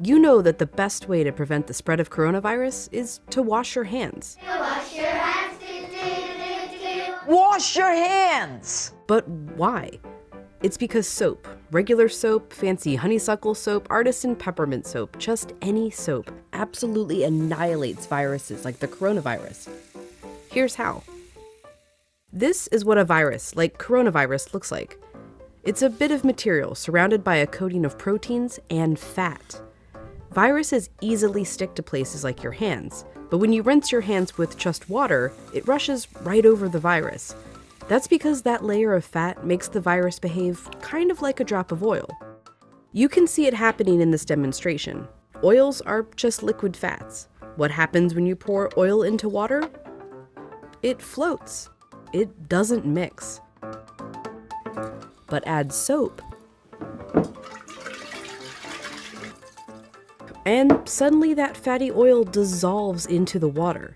You know that the best way to prevent the spread of coronavirus is to wash your hands. Wash your hands. Wash your hands! But why? It's because soap, regular soap, fancy honeysuckle soap, artisan peppermint soap, just any soap, absolutely annihilates viruses like the coronavirus. Here's how. This is what a virus, like coronavirus, looks like. It's a bit of material surrounded by a coating of proteins and fat. Viruses easily stick to places like your hands, but when you rinse your hands with just water, it rushes right over the virus. That's because that layer of fat makes the virus behave kind of like a drop of oil. You can see it happening in this demonstration. Oils are just liquid fats. What happens when you pour oil into water? It floats. It doesn't mix. But add soap, and suddenly that fatty oil dissolves into the water.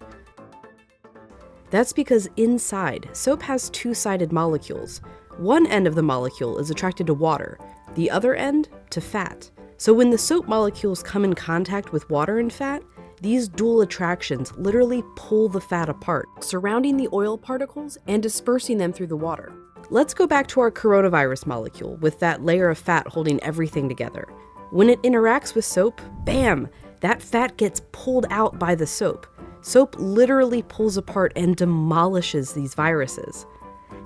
That's because inside, soap has two-sided molecules. One end of the molecule is attracted to water, the other end to fat. So when the soap molecules come in contact with water and fat, these dual attractions literally pull the fat apart, surrounding the oil particles and dispersing them through the water. Let's go back to our coronavirus molecule with that layer of fat holding everything together. When it interacts with soap, bam, that fat gets pulled out by the soap. Soap literally pulls apart and demolishes these viruses.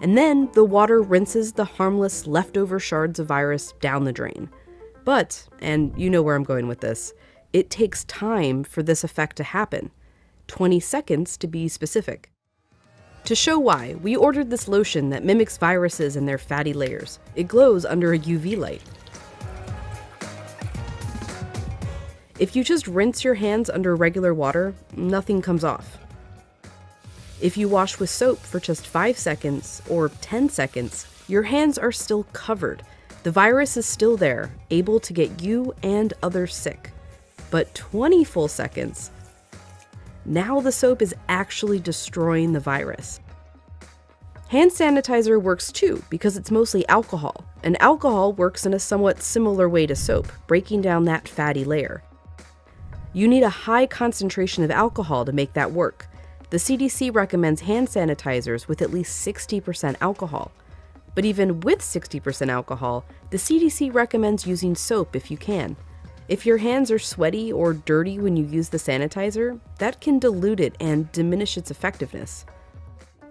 And then the water rinses the harmless leftover shards of virus down the drain. But, and you know where I'm going with this, it takes time for this effect to happen. 20 seconds to be specific. To show why, we ordered this lotion that mimics viruses and their fatty layers. It glows under a UV light. If you just rinse your hands under regular water, nothing comes off. If you wash with soap for just 5 seconds or 10 seconds, your hands are still covered. The virus is still there, able to get you and others sick. But 20 full seconds, now the soap is actually destroying the virus. Hand sanitizer works too because it's mostly alcohol, and alcohol works in a somewhat similar way to soap, breaking down that fatty layer. You need a high concentration of alcohol to make that work. The CDC recommends hand sanitizers with at least 60% alcohol. But even with 60% alcohol, the CDC recommends using soap if you can. If your hands are sweaty or dirty when you use the sanitizer, that can dilute it and diminish its effectiveness.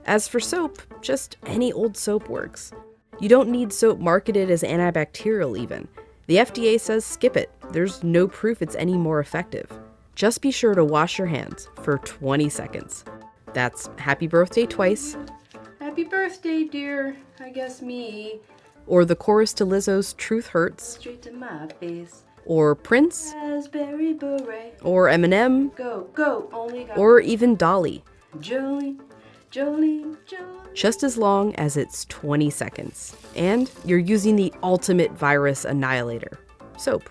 As for soap, just any old soap works. You don't need soap marketed as antibacterial even. The FDA says skip it. There's no proof it's any more effective. Just be sure to wash your hands for 20 seconds. That's happy birthday twice. Happy birthday, dear. I guess me. Or the chorus to Lizzo's Truth Hurts. Straight to my face. Or Prince. Raspberry beret. Or Eminem. Go, go, only got. Or even Dolly. Jolene, Jolene, Jolene. Just as long as it's 20 seconds. And you're using the ultimate virus annihilator, soap.